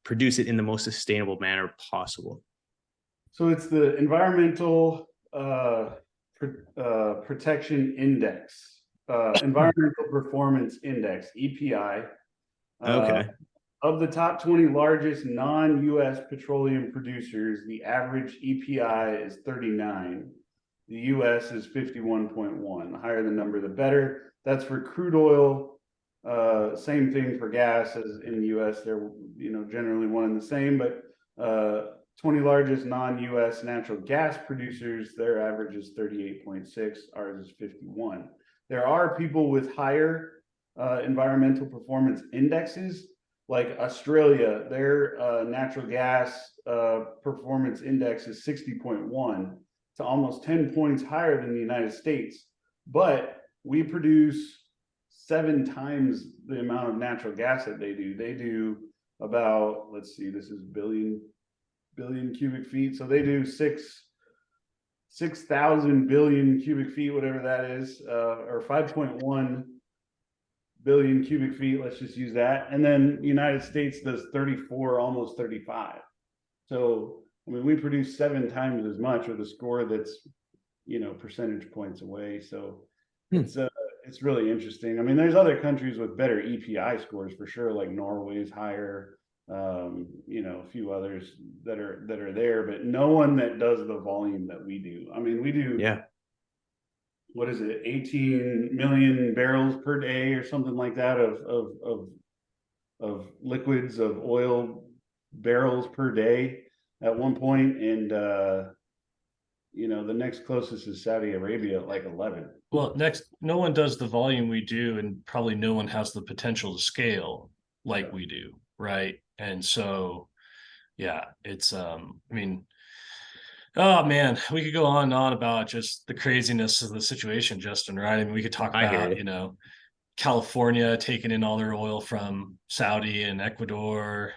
produce it in the most sustainable manner possible. So it's the environmental protection index, environmental performance index, EPI. Okay. Of the top 20 largest non-US petroleum producers, the average EPI is 39. The US is 51.1. The higher the number, the better. That's for crude oil. Same thing for gas as in the US. They're generally one and the same, but 20 largest non-US natural gas producers, their average is 38.6. Ours is 51. There are people with higher environmental performance indexes, like Australia. Their natural gas performance index is 60.1, to almost 10 points higher than the United States. But we produce 7 times the amount of natural gas that they do. They do about, let's see, this is billion cubic feet. So they do 6,000 billion cubic feet, whatever that is, or 5.1 billion cubic feet. Let's just use that. And then the United States does 34, almost 35. So, I mean, we produce 7 times as much with a score that's, percentage points away. So it's really interesting. I mean, there's other countries with better EPI scores for sure, like Norway's higher, a few others that are there, but no one that does the volume that we do. I mean, we do, what is it, 18 million barrels per day or something like that of liquids, of oil barrels per day at one point. And the next closest is Saudi Arabia at like 11. Well, no one does the volume we do, and probably no one has the potential to scale like we do, right? And so, yeah, it's I mean, oh man, we could go on and on about just the craziness of the situation, Justin, right? I mean, we could talk about, California taking in all their oil from Saudi and Ecuador.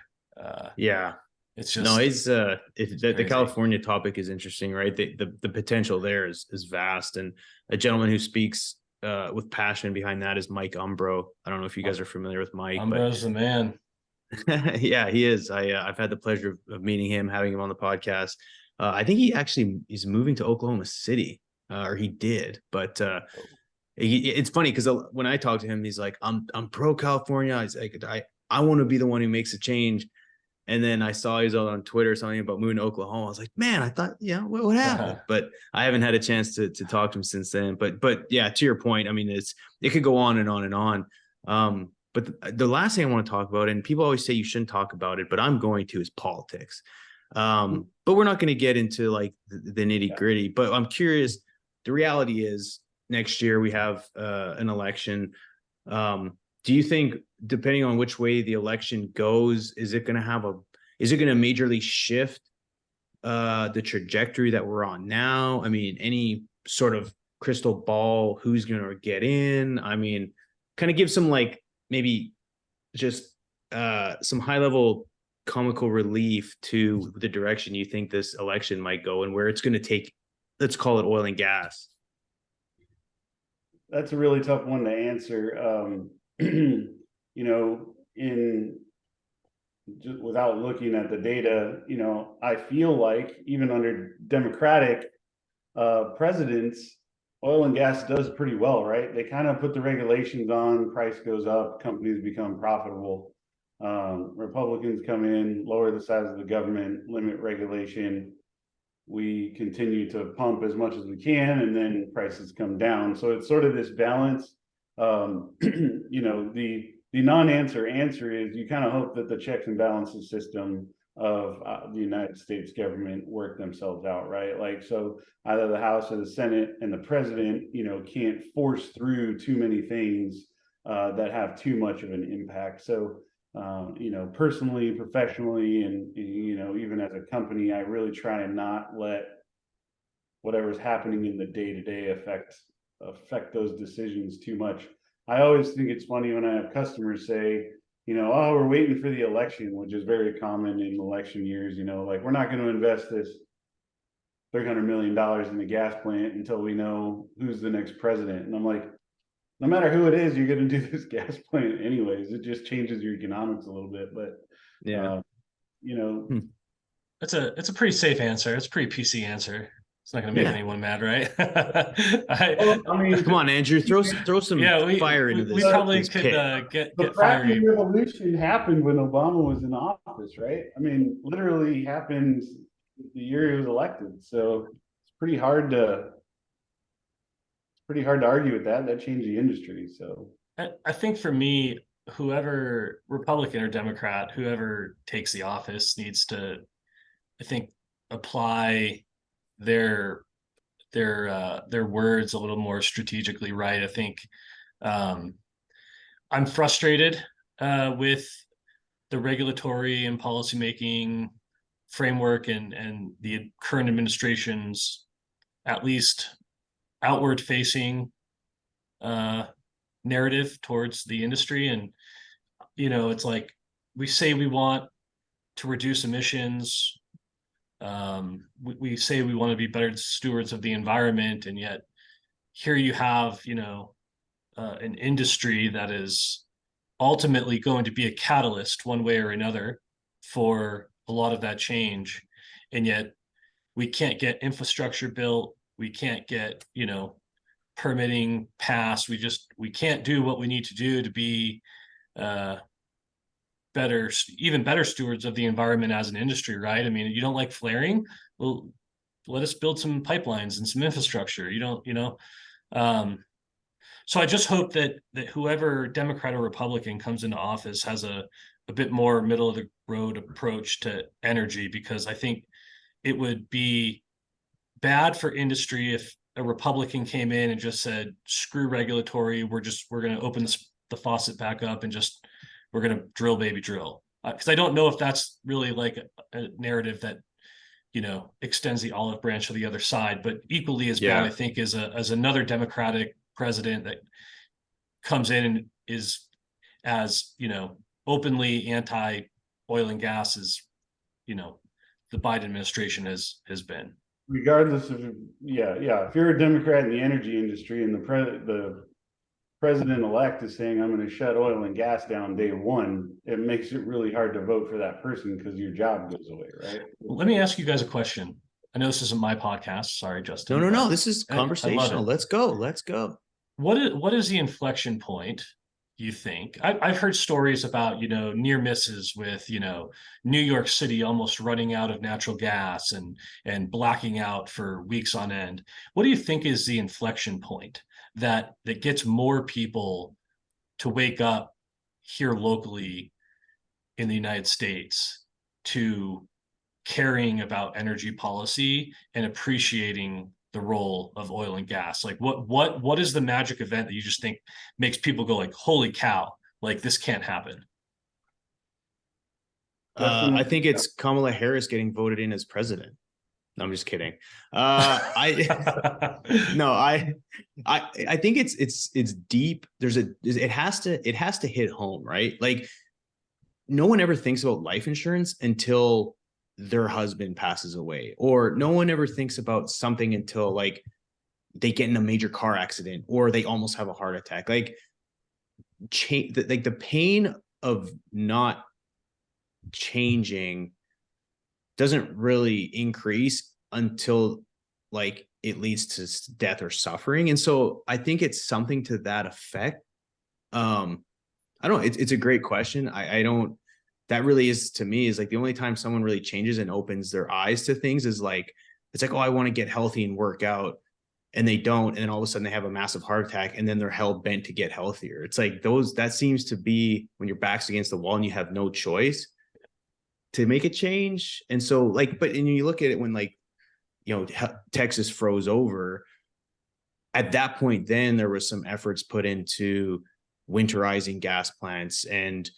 It's just the California topic is interesting, right? The potential there is vast, and a gentleman who speaks with passion behind that is Mike Umbro. I don't know if you guys are familiar with Mike. Umbro's the man. Yeah, he is. I've had the pleasure of meeting him, having him on the podcast. I think he actually is moving to Oklahoma City, or he did. But it's funny because when I talk to him, he's like, "I'm pro California. He's like, I want to be the one who makes a change." And then I saw he was on Twitter something about moving to Oklahoma. I was like, man, I thought, what happened? But I haven't had a chance to talk to him since then. But yeah, to your point, I mean, it could go on and on and on. But the last thing I want to talk about, and people always say you shouldn't talk about it, but I'm going to, is politics. But we're not going to get into like the nitty gritty. But I'm curious. The reality is next year we have an election. Do you think, depending on which way the election goes, is it going to majorly shift the trajectory that we're on now? I mean, any sort of crystal ball, who's going to get in? I mean, kind of give some like maybe just some high level comical relief to the direction you think this election might go and where it's going to take let's call it oil and gas? That's a really tough one to answer. In just without looking at the data, I feel like even under Democratic presidents, oil and gas does pretty well, right? They kind of put the regulations on, price goes up, companies become profitable. Republicans come in, lower the size of the government, limit regulation. We continue to pump as much as we can, and then prices come down. So it's sort of this balance. The non-answer answer is you kind of hope that the checks and balances system of the United States government work themselves out, right? Like, so either the House or the Senate and the president, can't force through too many things that have too much of an impact. So, personally, professionally, and, even as a company, I really try and not let whatever's happening in the day-to-day affect those decisions too much. I always think it's funny when I have customers say, oh, we're waiting for the election, which is very common in election years, like, we're not going to invest this $300 million in the gas plant until we know who's the next president. And I'm like, no matter who it is, you're going to do this gas plant anyways. It just changes your economics a little bit. But, Yeah. It's a pretty safe answer. It's a pretty PC answer. It's not going to make anyone mad, right? Come on, Andrew, throw some fire into this. We probably this could get the fiery. revolution happened when Obama was in office, right? I mean, literally happened the year he was elected. So it's pretty hard to argue with that. That changed the industry. So I think for me, whoever Republican or Democrat, whoever takes the office needs to, I think, apply their words a little more strategically, right? I think I'm frustrated with the regulatory and policymaking framework and the current administration's at least outward facing narrative towards the industry. And it's like, we say we want to reduce emissions, we say we want to be better stewards of the environment, and yet here you have an industry that is ultimately going to be a catalyst one way or another for a lot of that change, and yet we can't get infrastructure built, we can't get permitting passed, we can't do what we need to do to be even better stewards of the environment as an industry, right? I mean, you don't like flaring? Well, let us build some pipelines and some infrastructure. So I just hope that whoever Democrat or Republican comes into office has a bit more middle of the road approach to energy, because I think it would be bad for industry if a Republican came in and just said, screw regulatory, we're going to open the faucet back up and we're going to drill, baby, drill. Because I don't know if that's really like a narrative that, extends the olive branch to the other side. But equally as bad, I think, is another Democratic president that comes in and is as, openly anti-oil and gas as, the Biden administration has been. Regardless of, if you're a Democrat in the energy industry and the president-elect is saying, I'm going to shut oil and gas down day one, it makes it really hard to vote for that person because your job goes away, right? Let me ask you guys a question. I know this isn't my podcast. Sorry, Justin. No. This is conversational. Let's go. What is the inflection point, you think? I've heard stories about, near misses with, New York City almost running out of natural gas and blacking out for weeks on end. What do you think is the inflection point that gets more people to wake up here locally in the United States to caring about energy policy and appreciating the role of oil and gas? Like, what is the magic event that you just think makes people go like, holy cow, like this can't happen? I think it's Kamala Harris getting voted in as president. No, I'm just kidding. I think it's deep. It has to hit home, right? Like, no one ever thinks about life insurance until their husband passes away, or no one ever thinks about something until like they get in a major car accident or they almost have a heart attack. Like like the pain of not changing doesn't really increase until like it leads to death or suffering. And so I think it's something to that effect. I don't know. It's a great question. I don't, that really is, to me, is like the only time someone really changes and opens their eyes to things is like, it's like, oh, I want to get healthy and work out, and they don't. And then all of a sudden they have a massive heart attack, and then they're hell bent to get healthier. It's like that seems to be when your back's against the wall and you have no choice to make a change. And so like, but and you look at it when like, Texas froze over at that point, then there was some efforts put into winterizing gas plants. And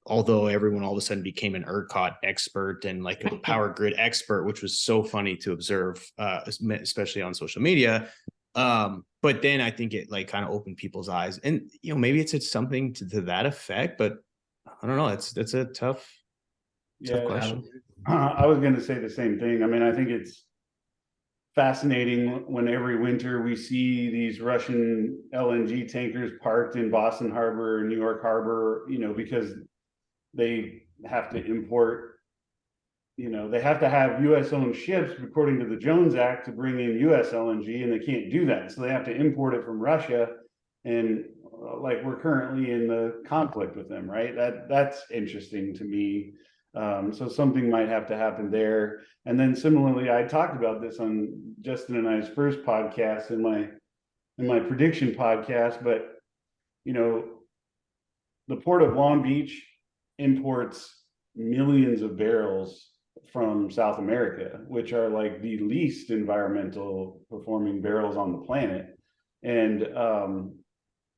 although everyone all of a sudden became an ERCOT expert and like a power grid expert, which was so funny to observe, especially on social media. But then I think it like kind of opened people's eyes, and maybe it's something to that effect, but I don't know. That's a tough question. I was going to say the same thing. I mean, I think it's fascinating when every winter we see these Russian LNG tankers parked in Boston Harbor, New York Harbor, because they have to import, they have to have US owned ships according to the Jones Act to bring in US LNG, and they can't do that. So they have to import it from Russia. And like we're currently in the conflict with them, right? That's interesting to me. So something might have to happen there. And then similarly, I talked about this on Justin and I's first podcast in my prediction podcast, but the Port of Long Beach imports millions of barrels from South America, which are like the least environmental performing barrels on the planet. And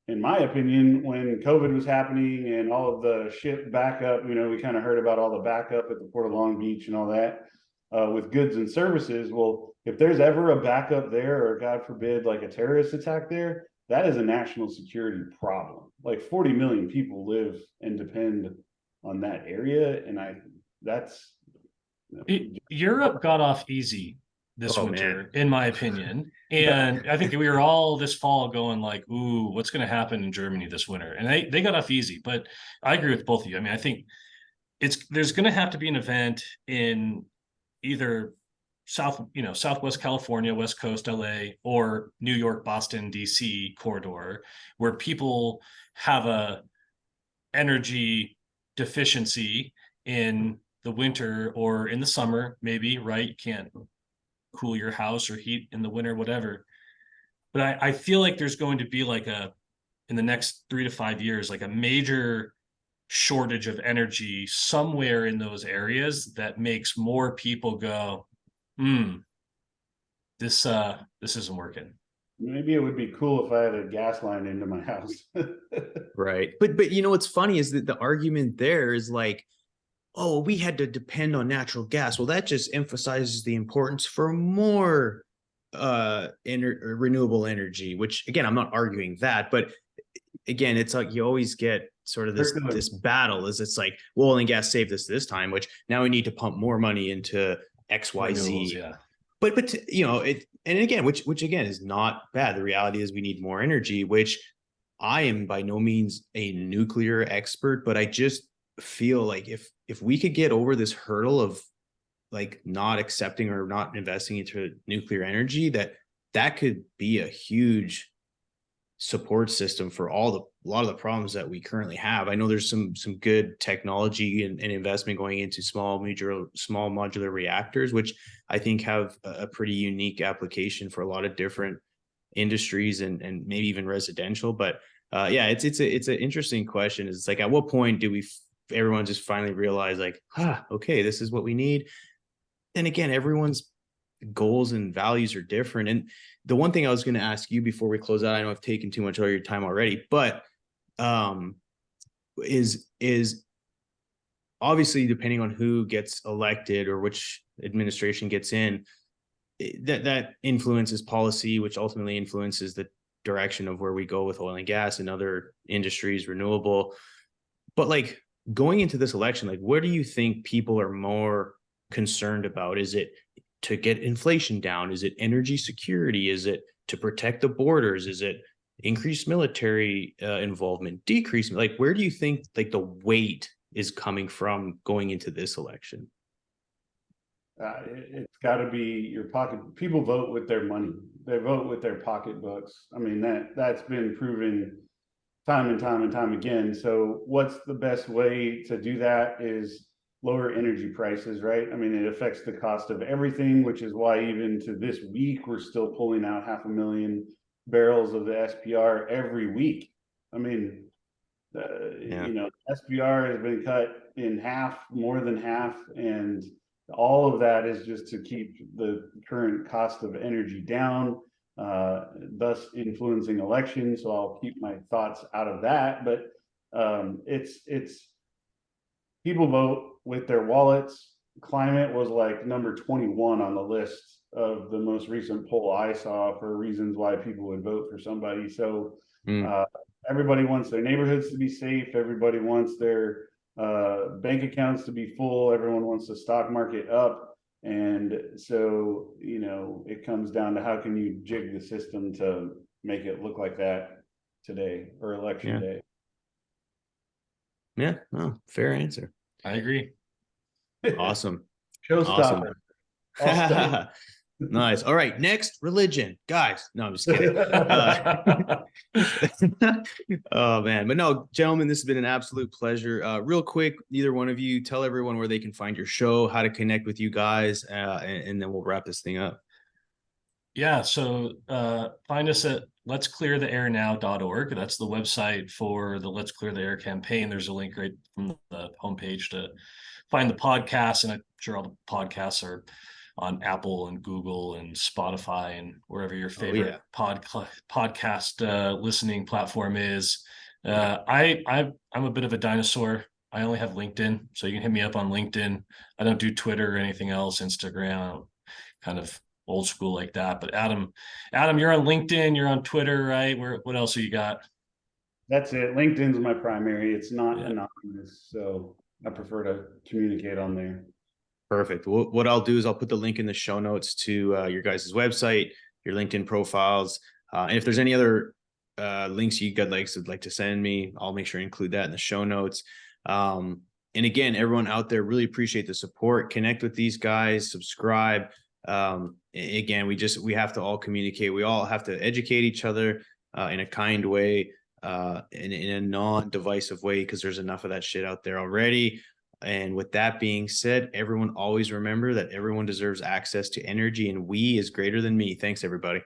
in my opinion, when COVID was happening and all of the ship backup, we kind of heard about all the backup at the Port of Long Beach and all that with goods and services. Well, if there's ever a backup there, or God forbid, like a terrorist attack there, that is a national security problem. Like 40 million people live and depend on that area. And Europe got off easy this winter, in my opinion. And I think we were all this fall going like, ooh, what's going to happen in Germany this winter? And they got off easy, but I agree with both of you. I mean, I think there's going to have to be an event in either Southwest California, West Coast, LA, or New York, Boston, DC corridor, where people have a energy deficiency in the winter or in the summer, maybe, right? You can't cool your house or heat in the winter, whatever. But I feel like there's going to be like in the next 3 to 5 years, like a major shortage of energy somewhere in those areas that makes more people go, this isn't working. Maybe it would be cool if I had a gas line into my house. Right. But what's funny is that the argument there is like, oh, we had to depend on natural gas. Well, that just emphasizes the importance for more renewable energy, which again, I'm not arguing that, but again, it's like you always get sort of this battle is it's like, well, oil and gas saved us this time, which now we need to pump more money into XYZ. Yeah. But and again, which again is not bad. The reality is we need more energy, which I am by no means a nuclear expert, but I just feel like if we could get over this hurdle of like not accepting or not investing into nuclear energy, that could be a huge support system for a lot of the problems that we currently have. I know there's some good technology and investment going into small modular reactors, which I think have a pretty unique application for a lot of different industries and maybe even residential. But it's an interesting question. It's like, at what point do everyone just finally realize like, okay, this is what we need? And again, everyone's goals and values are different. And the one thing I was going to ask you before we close out, I know I've taken too much of your time already, but is obviously depending on who gets elected or which administration gets in, that influences policy, which ultimately influences the direction of where we go with oil and gas and other industries, renewable. But like going into this election, like where do you think people are more concerned about? Is it to get inflation down? Is it energy security? Is it to protect the borders? Is it increase military involvement, decrease? Like, where do you think like the weight is coming from going into this election? It's got to be your pocket. People vote with their money. They vote with their pocketbooks. I mean, that's been proven time and time and time again. So what's the best way to do that is lower energy prices, right? I mean, it affects the cost of everything, which is why even to this week, we're still pulling out 500,000 barrels of the SPR every week. I mean, you know, SPR has been cut in half, more than half, and all of that is just to keep the current cost of energy down, thus influencing elections. So I'll keep my thoughts out of that. But it's people vote with their wallets. Climate was like number 21 on the list of the most recent poll I saw for reasons why people would vote for somebody. So everybody wants their neighborhoods to be safe. Everybody wants their bank accounts to be full. Everyone wants the stock market up. And so, you know, it comes down to how can you jig the system to make it look like that today or election day. Yeah, no, fair answer. I agree. Awesome. Showstopper. Awesome. Nice. All right. Next, religion. Guys. No, I'm just kidding. Oh, man. But no, gentlemen, this has been an absolute pleasure. Real quick, either one of you, tell everyone where they can find your show, how to connect with you guys, and then we'll wrap this thing up. Yeah. So find us at letscleartheairnow.org. That's the website for the Let's Clear the Air campaign. There's a link right from the homepage to find the podcast. And I'm sure all the podcasts are on Apple and Google and Spotify and wherever your favorite podcast listening platform is. I'm a bit of a dinosaur. I only have LinkedIn, so you can hit me up on LinkedIn. I don't do Twitter or anything else, Instagram, kind of old school like that. But Adam, you're on LinkedIn, you're on Twitter, right? What else have you got? That's it. LinkedIn's my primary. It's not anonymous, so I prefer to communicate on there. Perfect. What I'll do is I'll put the link in the show notes to your guys' website, your LinkedIn profiles. And if there's any other links you guys would like to send me, I'll make sure to include that in the show notes. And again, everyone out there, really appreciate the support. Connect with these guys, subscribe. Again, we have to all communicate. We all have to educate each other in a kind way, in a non-divisive way, because there's enough of that shit out there already. And with that being said, everyone always remember that everyone deserves access to energy, and we is greater than me. Thanks, everybody.